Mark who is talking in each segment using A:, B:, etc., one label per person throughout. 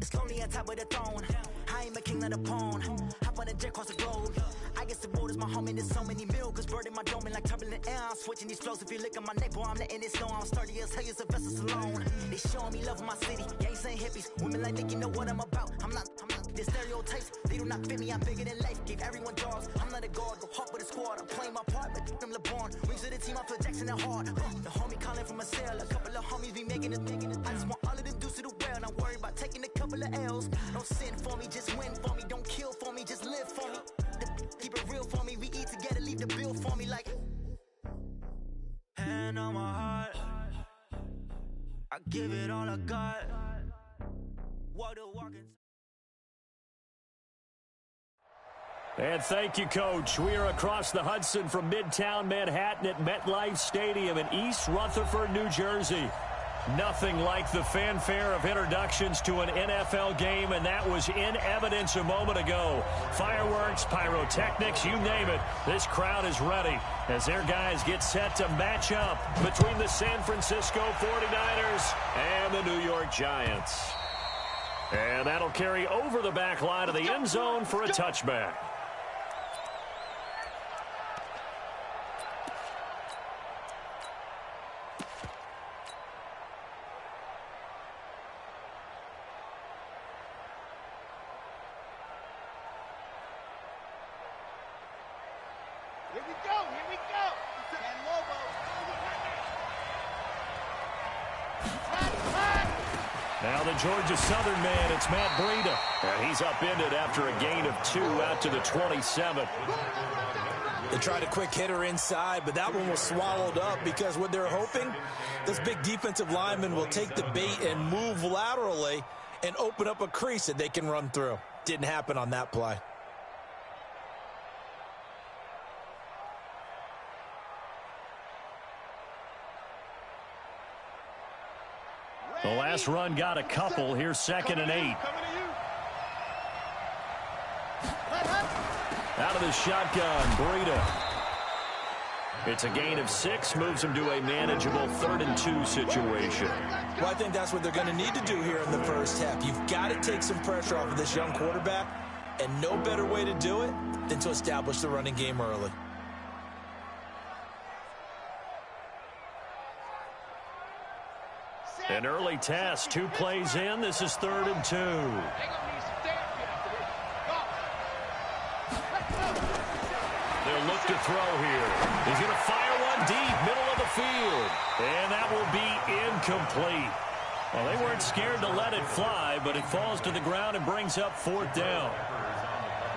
A: It's lonely on top of the throne. I ain't a king of the pawn. Hop on a jet across the globe. I guess the road is my home and there's so many milk. Cause bird in my dome and like turbulent air. I'm switching these flows. If you look at my neck, boy, I'm letting it slow. I'm sturdy as hell, as a vessel alone. They showing me love in my city. Gangs and hippies. Women like think you know what I'm about. I'm not. The stereotypes, they do not fit me. I'm bigger than life. Gave everyone jobs. I'm not a guard. Go hard with a squad. I'm playing my part, but I'm LeBron. Rings to the team, I feel Jackson and hard. The homie calling from a cell. A couple of homies be making it. I just want all of them dudes to do well. Not worry about taking a couple of L's. Don't sin for me, just win for me. Don't kill for me, just live for me. Keep it real for me. We eat together, leave the bill for me like. Hand on my heart. I give it all I got. Walk the walk.
B: And thank you, Coach. We are across the Hudson from Midtown Manhattan at MetLife Stadium in East Rutherford, New Jersey. Nothing like the fanfare of introductions to an NFL game, and that was in evidence a moment ago. Fireworks, pyrotechnics, you name it. This crowd is ready as their guys get set to match up between the San Francisco 49ers and the New York Giants. And that'll carry over the back line of the end zone for a touchback.
C: Here we go, here we go. And Lobo.
B: Now the Georgia Southern man, it's Matt Breida. And he's upended after a gain of 2 out to the 27.
D: They tried a quick hitter inside, but that one was swallowed up because what they're hoping, this big defensive lineman will take the bait and move laterally and open up a crease that they can run through. Didn't happen on that play.
B: The last run got a couple. Here's 2nd and 8. Out of the shotgun, Breida. It's a gain of 6, moves him to a manageable 3rd and 2 situation.
D: Well, I think that's what they're going to need to do here in the first half. You've got to take some pressure off of this young quarterback, and no better way to do it than to establish the running game early.
B: An early test, 2 plays in. This is 3rd and 2. They'll look to throw here. He's going to fire one deep, middle of the field. And that will be incomplete. Well, they weren't scared to let it fly, but it falls to the ground and brings up 4th down.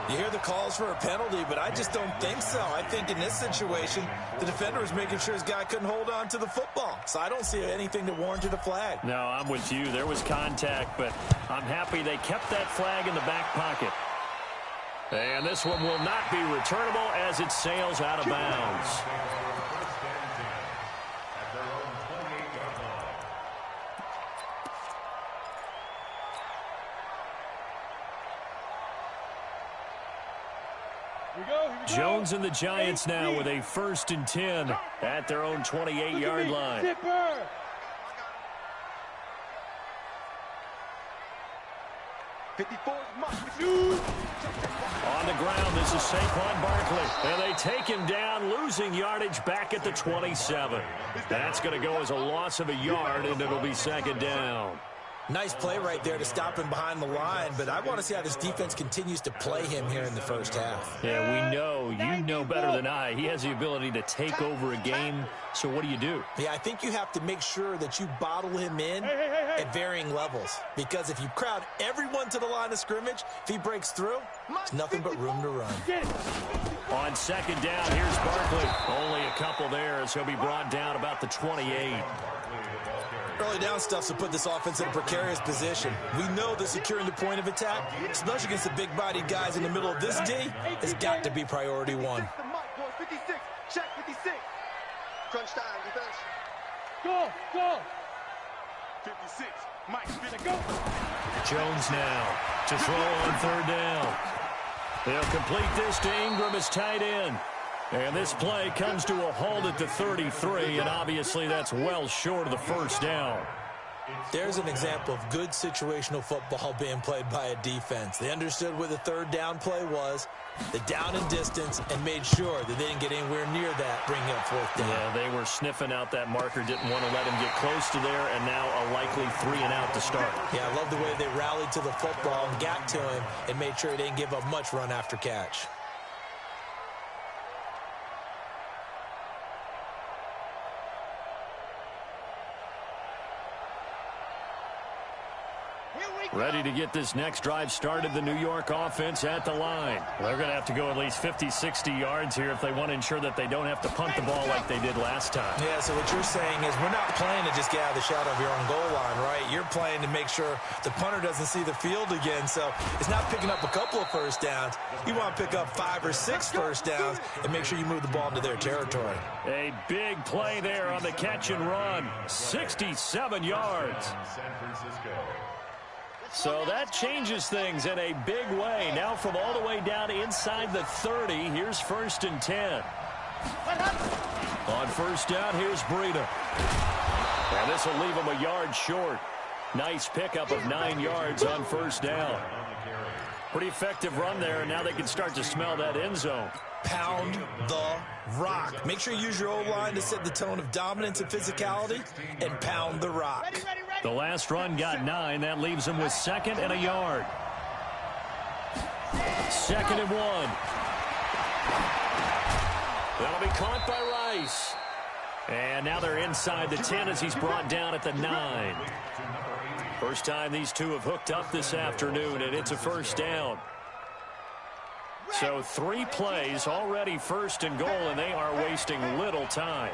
D: You hear the calls for a penalty, but I just don't think so. I think in this situation, the defender was making sure his guy couldn't hold on to the football. So I don't see anything that warranted a flag.
B: No, I'm with you. There was contact, but I'm happy they kept that flag in the back pocket. And this one will not be returnable as it sails out of bounds. Jones and the Giants now with a 1st and 10 at their own 28-yard line. On the ground, this is Saquon Barkley. And they take him down, losing yardage back at the 27. That's going to go as a loss of a yard, and it'll be 2nd down.
D: Nice play right there to stop him behind the line, but I want to see how this defense continues to play him here in the first half.
B: Yeah, we know. You know better than I. He has the ability to take over a game, so what do?
D: Yeah, I think you have to make sure that you bottle him in at varying levels, because if you crowd everyone to the line of scrimmage, if he breaks through, there's nothing but room to run.
B: On 2nd down, here's Barkley. Only a couple there, so he'll be brought down about the 28.
D: Early down stuff to put this offense in a precarious position. We know that securing the point of attack, especially against the big-bodied guys in the middle of this D, has got to be priority 1.
C: 56, check 56. Crunch time, defense.
E: Go.
C: 56, Mike, finna go.
B: Jones now to throw on 3rd down. They'll complete this to Ingram as tight end. And this play comes to a halt at the 33, and obviously that's well short of the 1st down.
D: There's an example of good situational football being played by a defense. They understood where the third down play was, the down and distance, and made sure that they didn't get anywhere near that, bringing up fourth down.
B: Yeah, they were sniffing out that marker, didn't want to let him get close to there, and now a likely 3-and-out to start.
D: Yeah, I love the way they rallied to the football and got to him and made sure he didn't give up much run after catch.
B: Ready to get this next drive started, the New York offense at the line. They're going to have to go at least 50, 60 yards here if they want to ensure that they don't have to punt the ball like they did last time.
D: Yeah, so what you're saying is we're not playing to just get out of the shadow of your own goal line, right? You're playing to make sure the punter doesn't see the field again. So it's not picking up a couple of first downs. You want to pick up 5 or 6 first downs and make sure you move the ball into their territory.
B: A big play there on the catch and run. 67 yards.
F: San Francisco.
B: So that changes things in a big way. Now from all the way down inside the 30, here's 1st and 10. On first down, here's Breida. And this will leave him a yard short. Nice pickup of 9 yards on first down. Pretty effective run there, and now they can start to smell that end zone.
D: Pound the rock. Make sure you use your O-line to set the tone of dominance and physicality, and pound the rock.
B: The last run got 9. That leaves him with 2nd and a yard. 2nd and 1. That'll be caught by Rice. And now they're inside the 10 as he's brought down at the 9. First time these two have hooked up this afternoon, and it's a first down. So 3 plays, already 1st and goal, and they are wasting little time.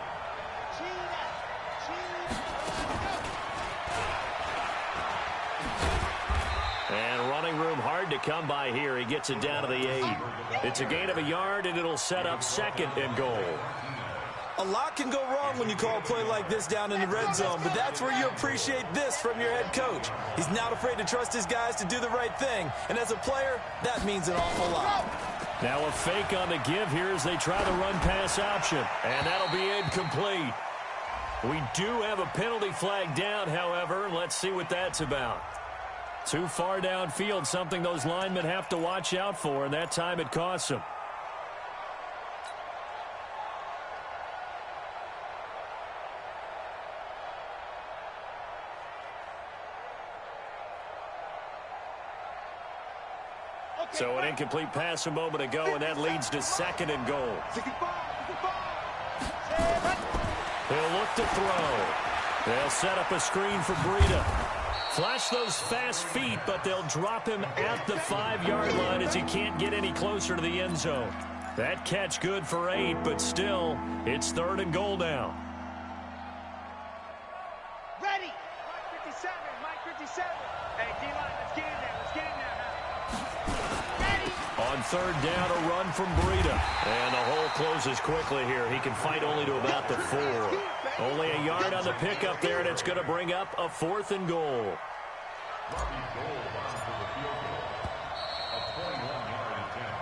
B: And running room hard to come by here. He gets it down to the 8. It's a gain of a yard, and it'll set up 2nd and goal.
D: A lot can go wrong when you call a play like this down in the red zone, but that's where you appreciate this from your head coach. He's not afraid to trust his guys to do the right thing, and as a player, that means an awful lot.
B: Now a fake on the give here as they try the run-pass option, and that'll be incomplete. We do have a penalty flag down, however. Let's see what that's about. Too far downfield, something those linemen have to watch out for, and that time it costs them. So an incomplete pass a moment ago, and that leads to 2nd and goal. He'll look to throw. They'll set up a screen for Breida. Flash those fast feet, but they'll drop him at the 5-yard line as he can't get any closer to the end zone. That catch good for 8, but still, it's 3rd and goal now.
C: Ready. Mike 57. Mike 57. Hey, D-line, let's get in there. Let's get in there now.
B: On 3rd down, a run from Breida. And the hole closes quickly here. He can fight only to about the 4. Only a yard on the pickup there, and it's going to bring up a 4th and goal.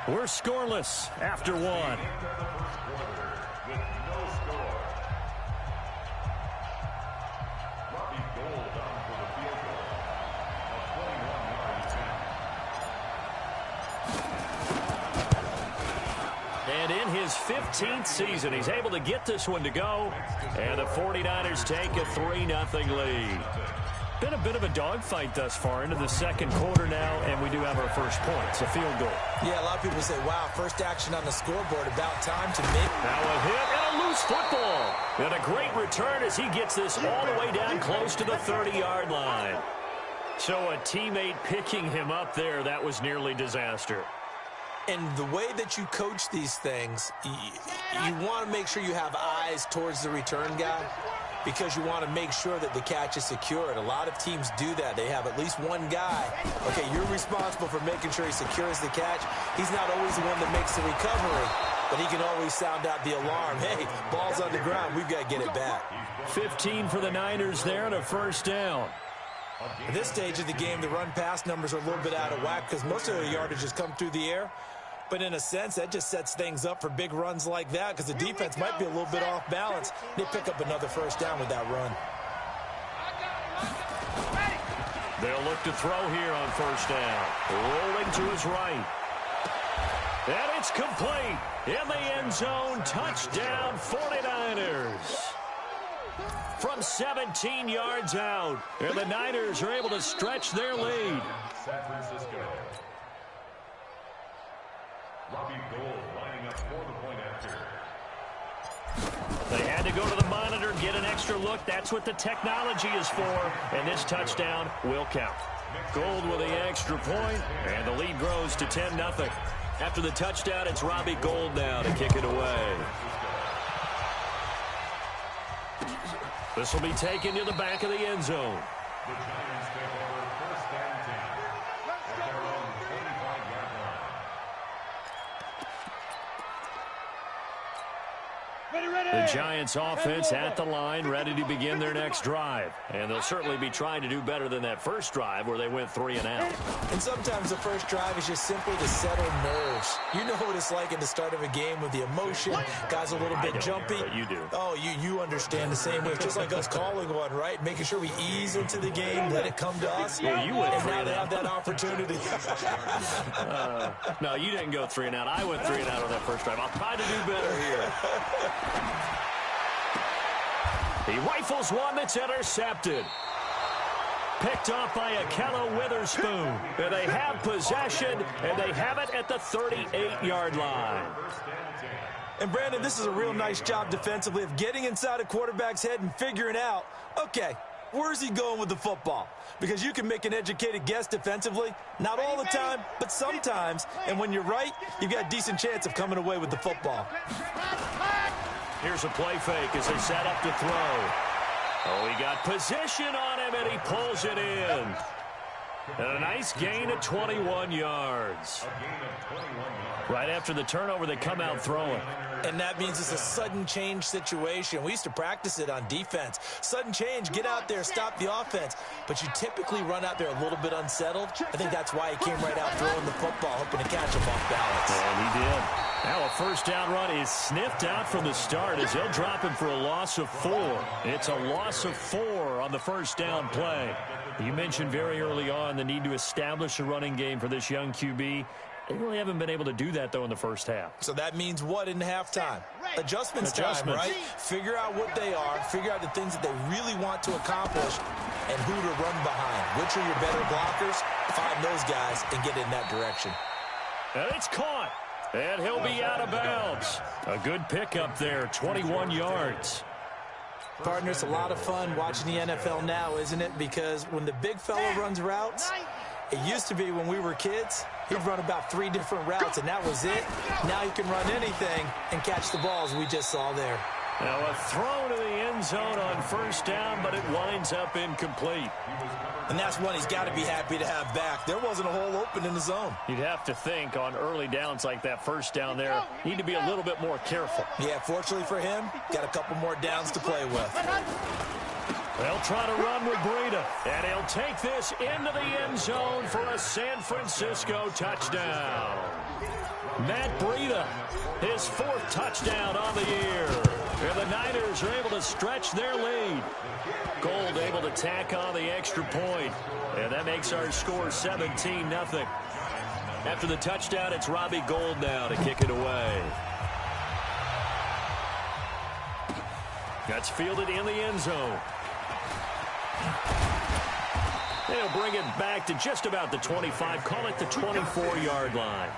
B: We're scoreless after 1. And in his 15th season, he's able to get this one to go. And the 49ers take a 3-0 lead. Been a bit of a dogfight thus far into the 2nd quarter now, and we do have our first point. It's a field goal.
D: Yeah, a lot of people say, wow, first action on the scoreboard, about time to make.
B: Now a hit and a loose football. And a great return as he gets this all the way down close to the 30-yard line. So a teammate picking him up there, that was nearly disaster.
D: And the way that you coach these things, you want to make sure you have eyes towards the return guy because you want to make sure that the catch is secured. A lot of teams do that. They have at least one guy. Okay, you're responsible for making sure he secures the catch. He's not always the one that makes the recovery, but he can always sound out the alarm. Hey, ball's on the ground. We've got to get it back.
B: 15 for the Niners there and a first down.
D: At this stage of the game, the run-pass numbers are a little bit out of whack because most of the yardage has come through the air. But in a sense, that just sets things up for big runs like that because the defense might be a little bit off balance. They pick up another first down with that run.
B: They'll look to throw here on first down. Rolling to his right. And it's complete. In the end zone, touchdown 49ers. From 17 yards out. And the Niners are able to stretch their lead.
F: San Francisco. Robbie Gould lining up for the point after.
B: They had to go to the monitor, get an extra look. That's what the technology is for. And this touchdown will count. Gould with the extra point, and the lead grows to 10-0. After the touchdown, it's Robbie Gould now to kick it away. This will be taken to the back of the end zone.
F: The Giants take over first and 10 at their own 25-yard line.
B: The Giants offense at the line, ready to begin their next drive. And they'll certainly be trying to do better than that first drive where they went 3 and out.
D: And sometimes the first drive is just simply to settle nerves. You know what it's like at the start of a game with the emotion. Guys a little bit jumpy.
B: But you do.
D: Oh, you understand the same way. It's just like us calling one, right? Making sure we ease into the game, let it come to us.
B: Well, you went
D: and
B: 3
D: now
B: and
D: they
B: out.
D: have that opportunity.
B: No, you didn't go 3 and out. I went 3 and out on that first drive. I'll try to do better here. He rifles one that's intercepted. Picked off by Akello Witherspoon. And they have possession, and they have it at the 38-yard line.
D: And, Brandon, this is a real nice job defensively of getting inside a quarterback's head and figuring out, okay, where's he going with the football? Because you can make an educated guess defensively. Not all the time, but sometimes. And when you're right, you've got a decent chance of coming away with the football.
B: Here's a play fake as they set up to throw. Oh, he got position on him, and he pulls it in. And a nice gain of 21 yards. Right after the turnover, they come out throwing.
D: And that means it's a sudden change situation. We used to practice it on defense. Sudden change, get out there, stop the offense. But you typically run out there a little bit unsettled. I think that's why he came right out throwing the football, hoping to catch him off balance.
B: And he did. Now a first down run is sniffed out from the start as they'll drop him for a loss of 4. It's a loss of 4 on the first down play. You mentioned very early on the need to establish a running game for this young QB. They really haven't been able to do that, though, in the first half.
D: So that means what in halftime? Adjustments time, right? Figure out what they are, figure out the things that they really want to accomplish, and who to run behind. Which are your better blockers? Find those guys and get in that direction.
B: And it's caught. And he'll be out of bounds. A good pickup there, 21 yards.
D: Partner, it's a lot of fun watching the NFL now, isn't it? Because when the big fella runs routes, it used to be when we were kids, he'd run about 3 different routes, and that was it. Now he can run anything and catch the balls we just saw there.
B: Now a throw to the end zone on first down, but it winds up incomplete.
D: And that's one he's got to be happy to have back. There wasn't a hole open in the zone.
B: You'd have to think on early downs like that first down there, need to be a little bit more careful.
D: Yeah, fortunately for him, got a couple more downs to play with.
B: They'll try to run with Breida, and he'll take this into the end zone for a San Francisco touchdown. Matt Breida, his 4th touchdown on the year. And the Niners are able to stretch their lead. Gould able to tack on the extra point. And that makes our score 17-0. After the touchdown, it's Robbie Gould now to kick it away. That's fielded in the end zone. They'll bring it back to just about the 25. Call it the 24-yard line.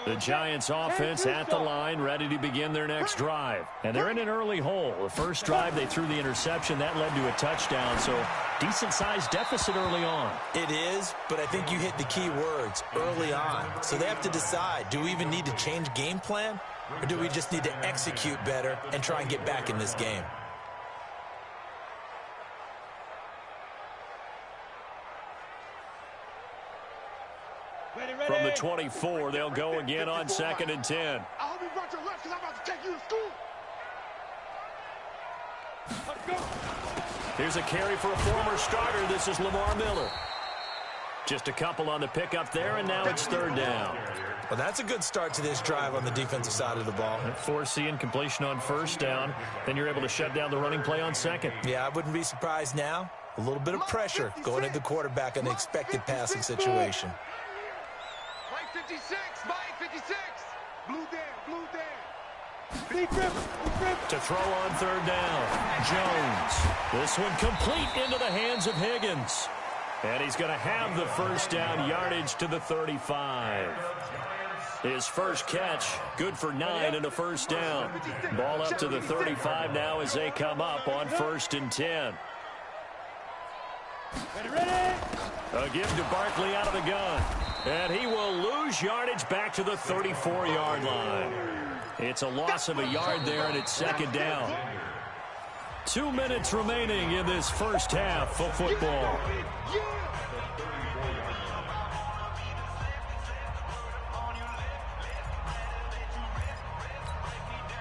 B: The Giants offense at the line, ready to begin their next drive. And they're in an early hole. The first drive, they threw the interception. That led to a touchdown, so decent-sized deficit early on.
D: It is, but I think you hit the key words, early on. So they have to decide, do we even need to change game plan? Or do we just need to execute better and try and get back in this game?
B: From the 24, they'll go again on 2nd and 10.
C: I hope you brought your lunch because I'm about to take you to school. Let's go.
B: Here's a carry for a former starter. This is Lamar Miller. Just a couple on the pickup there, and now it's 3rd down.
D: Well, that's a good start to this drive on the defensive side of the ball.
B: Forcing incompletion on first down. Then you're able to shut down the running play on second.
D: Yeah, I wouldn't be surprised now. A little bit of pressure going at the quarterback in an expected passing situation.
C: Mike 56, Mike 56. Blue down, blue down.
E: Big rip, big rip.
B: To throw on third down, Jones. This one complete into the hands of Higgins. And he's going to have the first down yardage to the 35. His first catch, good for 9 and a first down. Ball up to the 35 now as they come up on 1st and 10.
E: Ready.
B: A give to Barkley out of the gun. And he will lose yardage back to the 34-yard line. It's a loss of a yard there, and it's second down. 2 minutes remaining in this first half of football.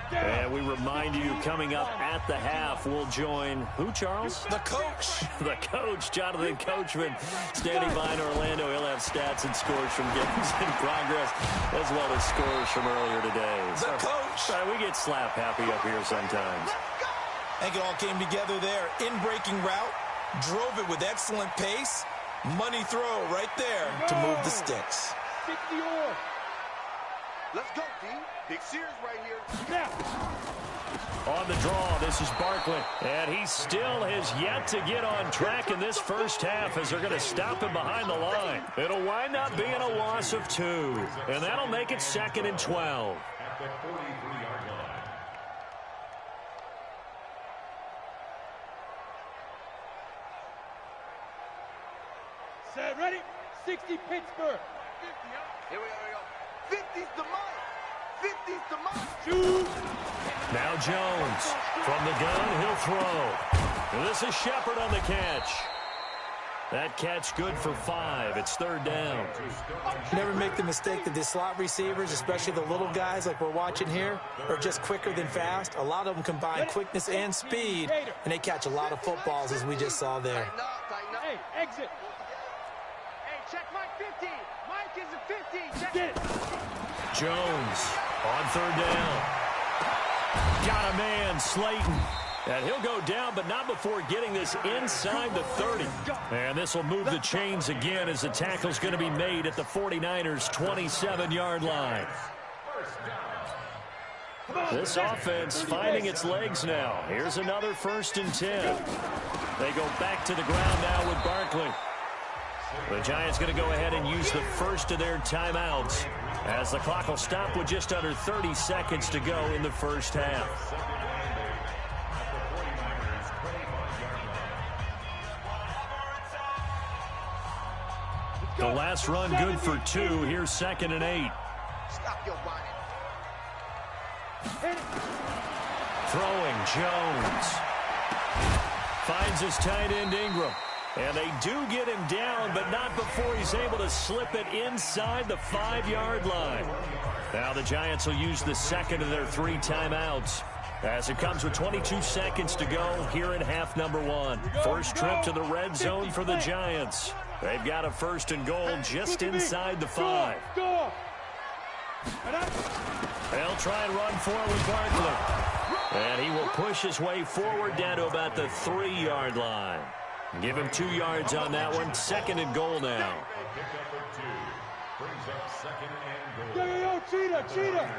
B: And we remind you, coming up at the half, we'll join who, Charles?
D: The coach.
B: The coach, Jonathan Coachman, standing by in Orlando. He'll have stats and scores from games in progress, as well as scores from earlier today.
D: The coach.
B: Sorry, we get slap happy up here sometimes.
D: I think it all came together there. In-breaking route, drove it with excellent pace. Money throw right there to move the sticks.
E: 50 or.
C: Let's go, D. Big Sears right here.
E: Now.
B: On the draw, this is Barkley. And he still has yet to get on track in this first half as they're going to stop him behind the line. It'll wind up being a loss of 2. And that'll make it 2nd and 12.
F: At the 43-yard line.
E: Set, ready. 60 Pittsburgh.
C: 50, huh? Here we go. 50's the mark. 50's the mark.
E: Shoot.
B: Now Jones from the gun, he'll throw. And this is Shepard on the catch. That catch good for 5. It's 3rd down.
D: Never make the mistake that the slot receivers, especially the little guys like we're watching here, are just quicker than fast. A lot of them combine quickness and speed, and they catch a lot of footballs, as we just saw there.
C: Tighten up, tighten up.
E: Hey, exit.
C: Hey, check Mike 50. Mike is a 50. Check
E: Get it.
B: Jones on 3rd down. Got a man, Slayton. And he'll go down, but not before getting this inside the 30. And this will move the chains again as the tackle's going to be made at the 49ers' 27-yard line. This offense finding its legs now. Here's another 1st and 10. They go back to the ground now with Barkley. The Giants going to go ahead and use the first of their timeouts as the clock will stop with just under 30 seconds to go in the first half. The last run good for 2. Here's 2nd and 8.
C: Stop your whining.
B: Throwing Jones. Finds his tight end Ingram. And they do get him down, but not before he's able to slip it inside the 5-yard line. Now the Giants will use the second of their 3 timeouts as it comes with 22 seconds to go here in half number 1. First trip to the red zone for the Giants. They've got a 1st and goal just inside the 5. They'll try and run forward with Barkley. And he will push his way forward down to about the 3-yard line. Give him 2 yards on that one. 2nd and goal now.
E: Cheetah.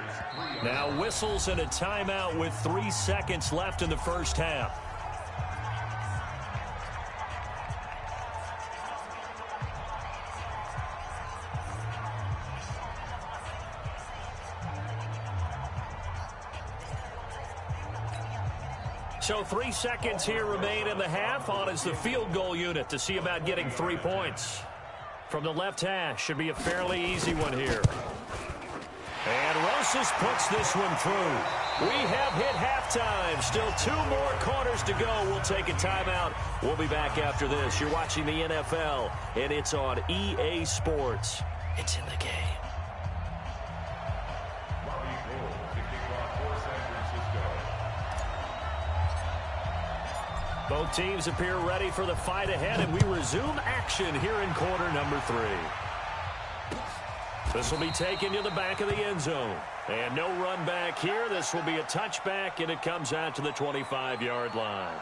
B: Now whistles and a timeout with 3 seconds left in the first half. So 3 seconds here remain in the half. On is the field goal unit to see about getting 3 points. From the left hash, should be a fairly easy one here. And Rosas puts this one through. We have hit halftime. Still 2 more quarters to go. We'll take a timeout. We'll be back after this. You're watching the NFL, and it's on EA Sports. It's in the game. Both teams appear ready for the fight ahead, and we resume action here in quarter number 3. This will be taken to the back of the end zone. And no run back here. This will be a touchback, and it comes out to the 25-yard line.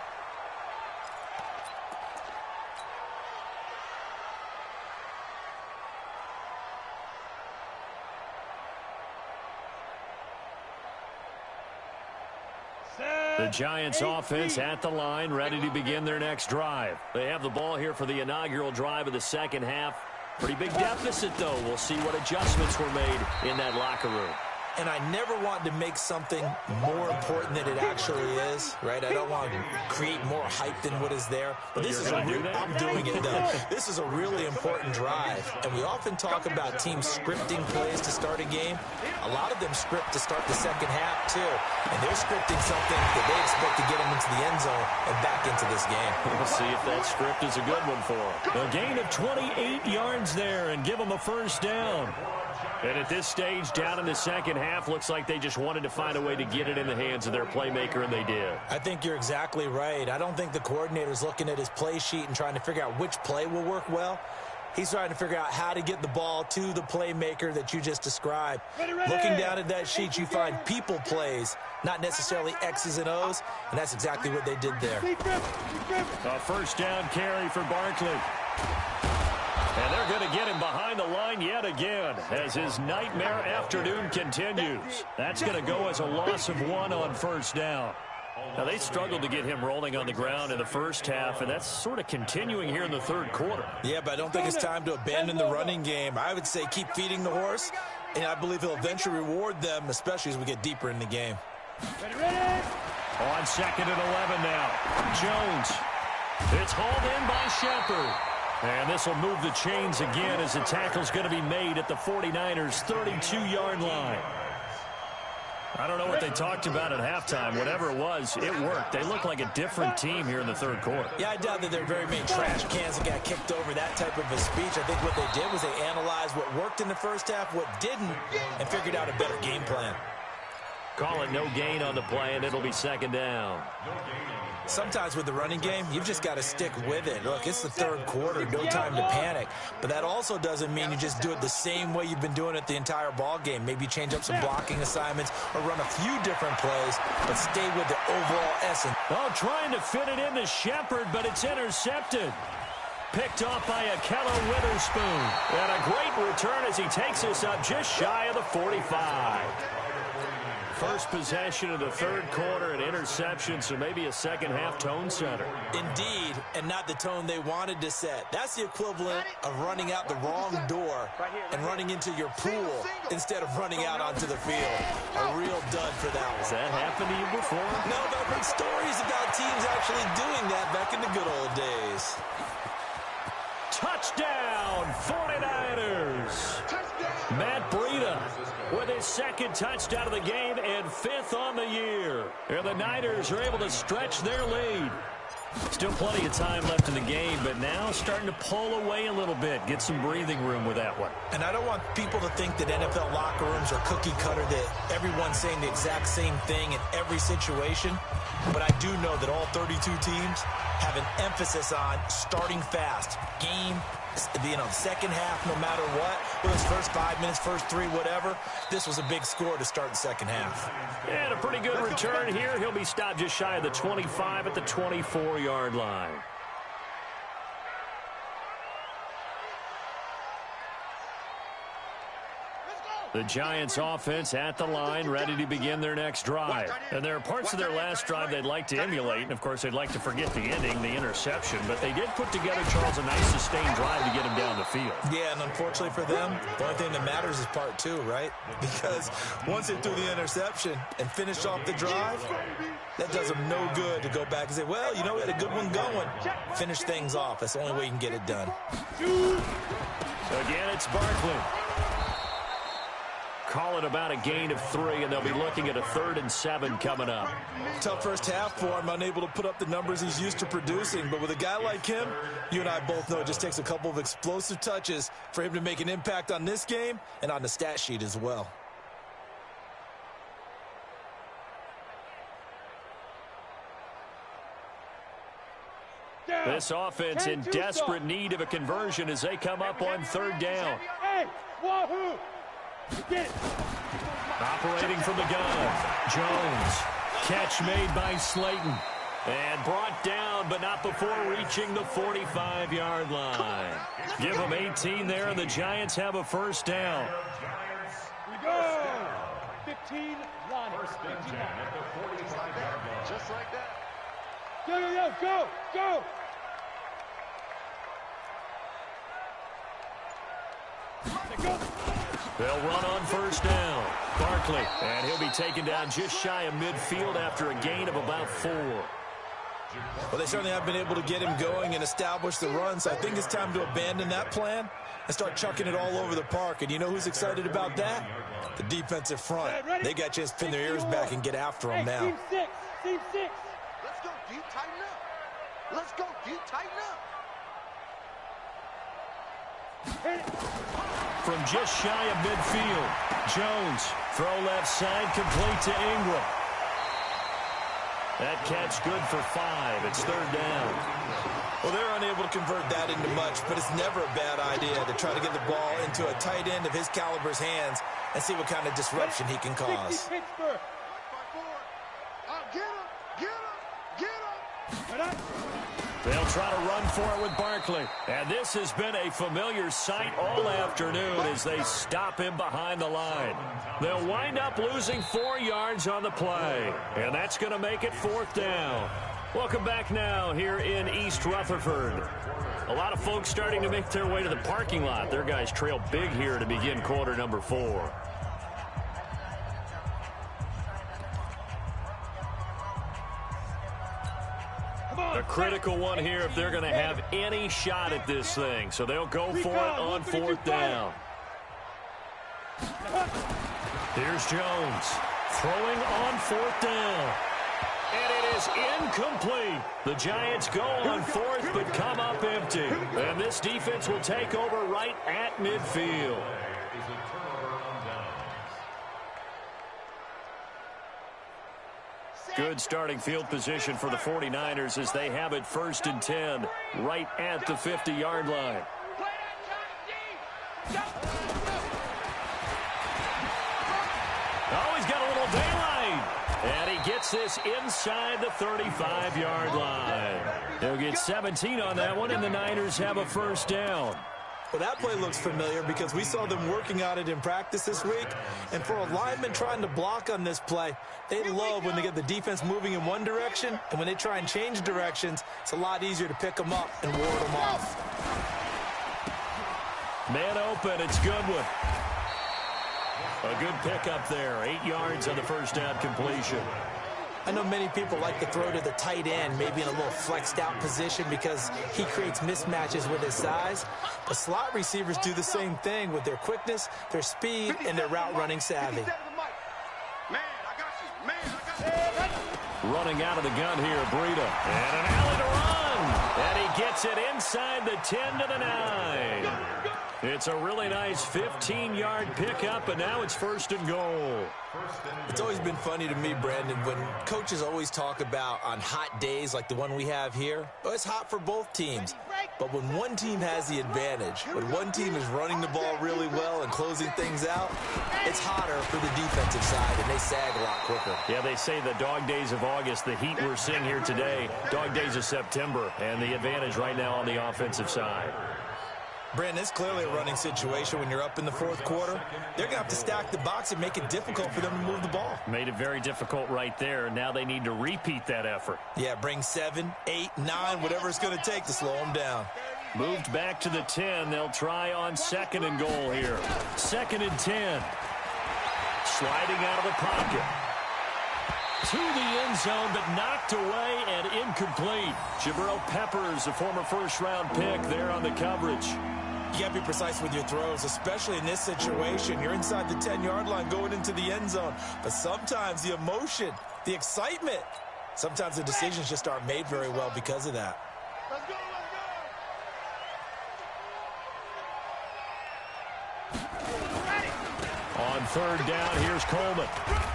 B: The Giants offense at the line, ready to begin their next drive. They have the ball here for the inaugural drive of the second half. Pretty big deficit, though. We'll see what adjustments were made in that locker room.
D: And I never want to make something more important than it actually is, right? I don't want to create more hype than what is there. But this is I'm doing it, though. This is a really important drive. And we often talk about teams scripting plays to start a game. A lot of them script to start the second half, too. And they're scripting something that they expect to get them into the end zone and back into this game.
B: We'll see if that script is a good one for them. A gain of 28 yards there and give them a first down. And at this stage, down in the second half, looks like they just wanted to find a way to get it in the hands of their playmaker, and they did.
D: I think you're exactly right. I don't think the coordinator's looking at his play sheet and trying to figure out which play will work well. He's trying to figure out how to get the ball to the playmaker that you just described. Looking down at that sheet, you find people plays, not necessarily X's and O's, and that's exactly what they did there.
B: A first down carry for Barkley. And they're going to get him behind the line yet again as his nightmare afternoon continues. That's going to go as a loss of 1 on first down. Now, they struggled to get him rolling on the ground in the first half, and that's sort of continuing here in the third quarter.
D: Yeah, but I don't think it's time to abandon the running game. I would say keep feeding the horse, and I believe he'll eventually reward them, especially as we get deeper in the game.
B: On second and 11 now. Jones. It's hauled in by Shepard. And this will move the chains again as the tackle's going to be made at the 49ers' 32-yard line. I don't know what they talked about at halftime. Whatever it was, it worked. They look like a different team here in the third quarter.
D: Yeah, I doubt that there are very many trash cans that got kicked over, that type of a speech. I think what they did was they analyzed what worked in the first half, what didn't, and figured out a better game plan.
B: Call it no gain on the play, and it'll be second down.
D: Sometimes with the running game, you've just got to stick with it. Look, it's the third quarter, no time to panic. But that also doesn't mean you just do it the same way you've been doing it the entire ball game. Maybe change up some blocking assignments or run a few different plays, but stay with the overall essence.
B: Oh, trying to fit it into Shepard, but it's intercepted. Picked off by Akello Witherspoon. And a great return as he takes us up just shy of the 45. First possession of the third quarter, an interception, so maybe a second-half tone setter.
D: Indeed, and not the tone they wanted to set. That's the equivalent of running out the wrong door and running into your pool instead of running out onto the field. A real dud for that one.
B: Has that happened to you before?
D: No, but I've heard stories about teams actually doing that back in the good old days.
B: Touchdown, 49ers. Matt Breida with his second touchdown of the game and 5th on the year. And the Niners are able to stretch their lead. Still plenty of time left in the game, but now starting to pull away a little bit. Get some breathing room with that one.
D: And I don't want people to think that NFL locker rooms are cookie cutter, that everyone's saying the exact same thing in every situation. But I do know that all 32 teams have an emphasis on starting fast. Game, second half, no matter what. Whether it's first 5 minutes, first 3, whatever. This was a big score to start the second half.
B: And a pretty good return here. He'll be stopped just shy of the 25 at the 24-yard line. The Giants offense at the line, ready to begin their next drive. And there are parts of their last drive they'd like to emulate. And, of course, they'd like to forget the ending, the interception. But they did put together, Charles, a nice sustained drive to get him down the field.
D: Yeah, and unfortunately for them, the only thing that matters is part 2, right? Because once they threw the interception and finished off the drive, that does them no good to go back and say, well, you know, we had a good one going. Finish things off. That's the only way you can get it done.
B: Again, it's Barkley. Call it about a gain of 3, and they'll be looking at a 3rd and 7 coming up.
D: Tough first half for him, unable to put up the numbers he's used to producing. But with a guy like him, you and I both know it just takes a couple of explosive touches for him to make an impact on this game and on the stat sheet as well.
B: This offense in desperate need of a conversion as they come up on 3rd down.
E: Hey, wahoo! Get it.
B: Operating from the gun. Jones. Catch made by Slayton. And brought down, but not before reaching the 45-yard line. Give them 18 there, and the Giants have a first down.
E: We go. 15 line.
F: First and 10 at the 45-yard line.
C: Just like that.
E: Go.
B: They'll run on first down. Barkley, and he'll be taken down just shy of midfield after a gain of about 4.
D: Well, they certainly have been able to get him going and establish the run, so I think it's time to abandon that plan and start chucking it all over the park. And you know who's excited about that? The defensive front. They got a chance to pin their ears back and get after him now.
E: Team 6.
C: Let's go, dude. Tighten up. Let's go, dude. Tighten up.
B: From just shy of midfield, Jones, throw left side, complete to Ingram. That catch good for 5. It's third down.
D: Well, they're unable to convert that into much, but it's never a bad idea to try to get the ball into a tight end of his caliber's hands and see what kind of disruption he can cause.
E: Pittsburgh.
C: Get him.
B: They'll try to run for it with Barkley. And this has been a familiar sight all afternoon as they stop him behind the line. They'll wind up losing 4 yards on the play. And that's going to make it fourth down. Welcome back now here in East Rutherford. A lot of folks starting to make their way to the parking lot. Their guys trail big here to begin quarter number 4. A critical one here if they're going to have any shot at this thing. So they'll go for it on fourth down. Here's Jones throwing on fourth down. And it is incomplete. The Giants go on fourth but come up empty. And this defense will take over right at midfield. Good starting field position for the 49ers as they have it first and 10 right at the 50-yard line. Oh, he's got a little daylight. And he gets this inside the 35-yard line. He'll get 17 on that one, and the Niners have a first down.
D: Well, that play looks familiar because we saw them working on it in practice this week. And for a lineman trying to block on this play, they love when they get the defense moving in one direction. And when they try and change directions, it's a lot easier to pick them up and ward them off.
B: Man open, it's Goodwin. A good pickup there. 8 yards on the first down completion.
D: I know many people like to throw to the tight end, maybe in a little flexed out position because he creates mismatches with his size. But slot receivers do the same thing with their quickness, their speed, and their route running savvy.
B: Running out of the gun here, Breida. And an alley to run. And he gets it inside the 10 to the 9. It's a really nice 15-yard pickup, and now it's first and goal.
D: It's always been funny to me, Brandon, when coaches always talk about on hot days like the one we have here. Oh, it's hot for both teams. But when one team has the advantage, when one team is running the ball really well and closing things out, it's hotter for the defensive side, and they sag a lot quicker.
B: Yeah, they say the dog days of August, the heat we're seeing here today, dog days of September, and the advantage right now on the offensive side.
D: Brandon, it's clearly a running situation when you're up in the fourth quarter. They're going to have to stack the box and make it difficult for them to move the ball.
B: Made it very difficult right there. Now they need to repeat that effort.
D: Yeah, bring 7, 8, 9, whatever it's going to take to slow them down.
B: Moved back to the 10. They'll try on second and goal here. Second and 10. Sliding out of the pocket. To the end zone, but knocked away and incomplete. Jabril Peppers, a former first-round pick there on the coverage.
D: You got to be precise with your throws, especially in this situation. You're inside the 10-yard line going into the end zone. But sometimes the emotion, the excitement, sometimes the decisions just aren't made very well because of that.
C: Let's go.
B: On third down, here's Coleman.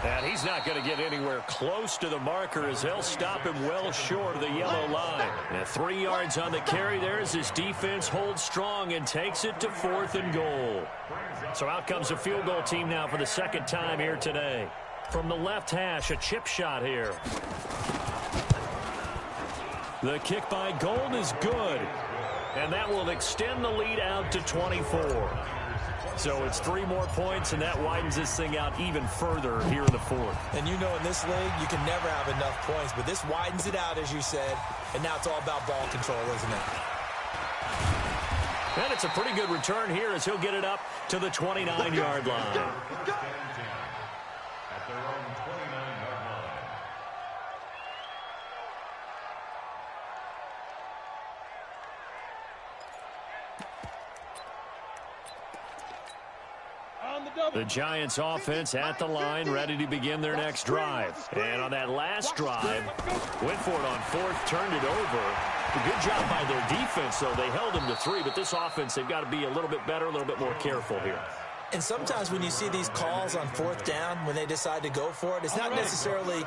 B: And he's not going to get anywhere close to the marker as they'll stop him well short of the yellow line. And 3 yards on the carry there as his defense holds strong and takes it to 4th and goal. So out comes a field goal team now for the second time here today. From the left hash, a chip shot here. The kick by Gold is good. And that will extend the lead out to 24. So it's 3 more points, and that widens this thing out even further here in the 4th.
D: And you know in this league, you can never have enough points, but this widens it out, as you said, and now it's all about ball control, isn't it?
B: And it's a pretty good return here as he'll get it up to the 29-yard line.
F: At their own 29-yard line.
B: The Giants offense at the line, ready to begin their next drive. And on that last drive, went for it on 4th, turned it over. A good job by their defense, though. They held them to 3, but this offense, they've got to be a little bit better, a little bit more careful here.
D: And sometimes when you see these calls on 4th down, when they decide to go for it, it's not necessarily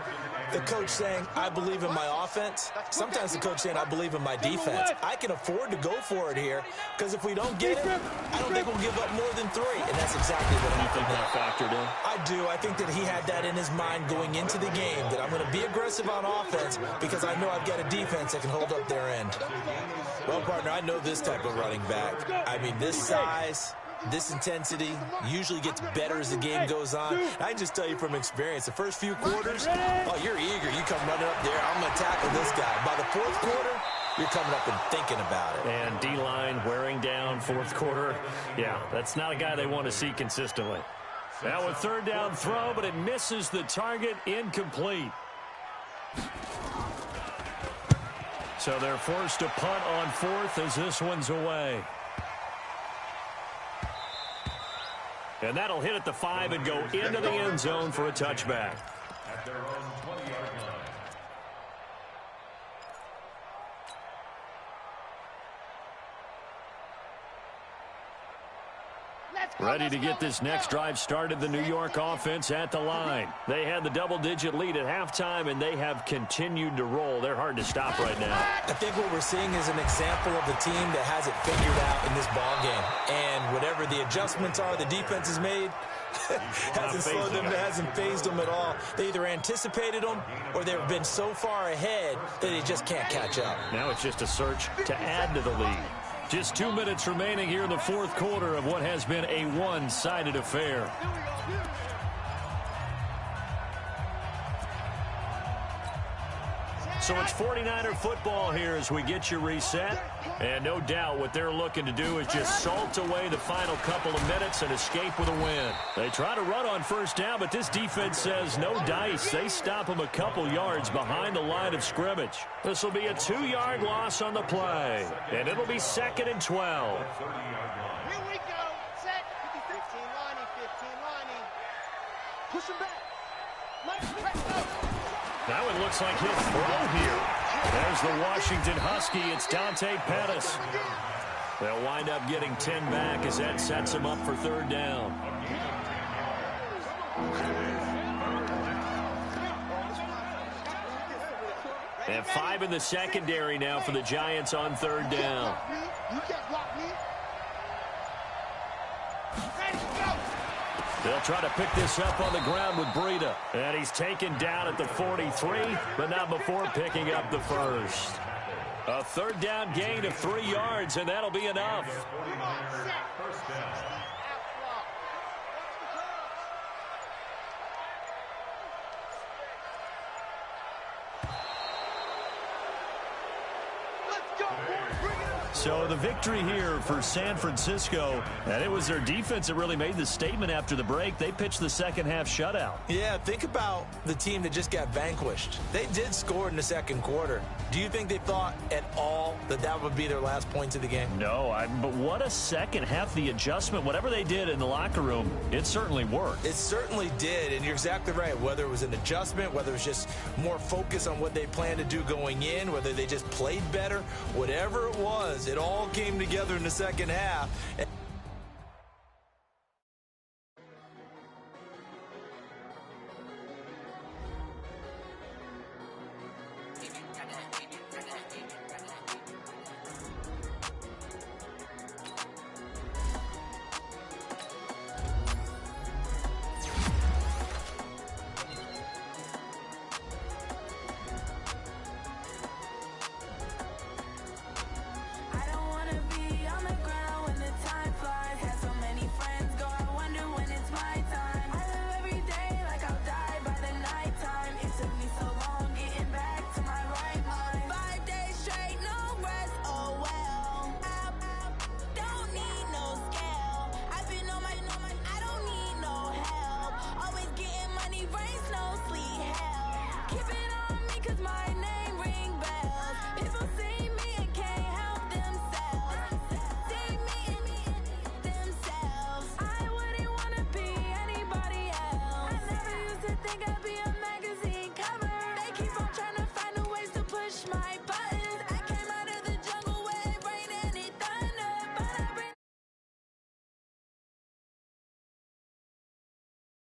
D: the coach saying, I believe in my offense. Sometimes the coach saying, I believe in my defense. I can afford to go for it here because if we don't get it, I don't think we'll give up more than 3. And that's exactly what I think
B: that factored in.
D: I do. I think that he had that in his mind going into the game, that I'm going to be aggressive on offense because I know I've got a defense that can hold up their end. Well, partner, I know this type of running back. I mean, this size, this intensity usually gets better as the game goes on. I can just tell you from experience, the first few quarters, oh, you're eager. You come running up there, I'm going to tackle this guy. By the 4th quarter, you're coming up and thinking about it.
B: And D-line wearing down 4th quarter. Yeah, that's not a guy they want to see consistently. Now a 3rd down throw, but it misses the target, incomplete. So they're forced to punt on 4th as this one's away. And that'll hit at the 5 and go into the end zone for a touchback.
F: At their own 20-yard line.
B: Ready to get this next drive started, the New York offense at the line. They had the double-digit lead at halftime, and they have continued to roll. They're hard to stop right now.
D: I think what we're seeing is an example of the team that has it figured out in this ball game. And whatever the adjustments are the defense has made, hasn't slowed them, hasn't phased them at all. They either anticipated them or they've been so far ahead that they just can't catch up.
B: Now it's just a search to add to the lead. Just 2 minutes remaining here in the 4th quarter of what has been a one-sided affair. So it's 49er football here as we get you reset. And no doubt what they're looking to do is just salt away the final couple of minutes and escape with a win. They try to run on 1st down, but this defense says no dice. They stop them a couple yards behind the line of scrimmage. This will be a 2-yard loss on the play. And it'll be 2nd and 12.
C: Here we go. Set. 15 lining, 15 lining. Push him back.
B: Now it looks like he'll throw here. There's the Washington Husky. It's Dante Pettis. They'll wind up getting 10 back as that sets him up for 3rd down. And 5 in the secondary now for the Giants on 3rd down.
C: You can't block me.
B: They'll try to pick this up on the ground with Breida. And he's taken down at the 43, but not before picking up the 1st. A 3rd down gain of 3 yards, and that'll be enough.
F: First down.
B: So the victory here for San Francisco, and it was their defense that really made the statement after the break. They pitched the second half shutout.
D: Yeah, think about the team that just got vanquished. They did score in the 2nd quarter. Do you think they thought at all that that would be their last points of the game?
B: No, but what a second half. The adjustment, whatever they did in the locker room, it certainly worked.
D: It certainly did, and you're exactly right. Whether it was an adjustment, whether it was just more focus on what they planned to do going in, whether they just played better, whatever it was, it all came together in the second half.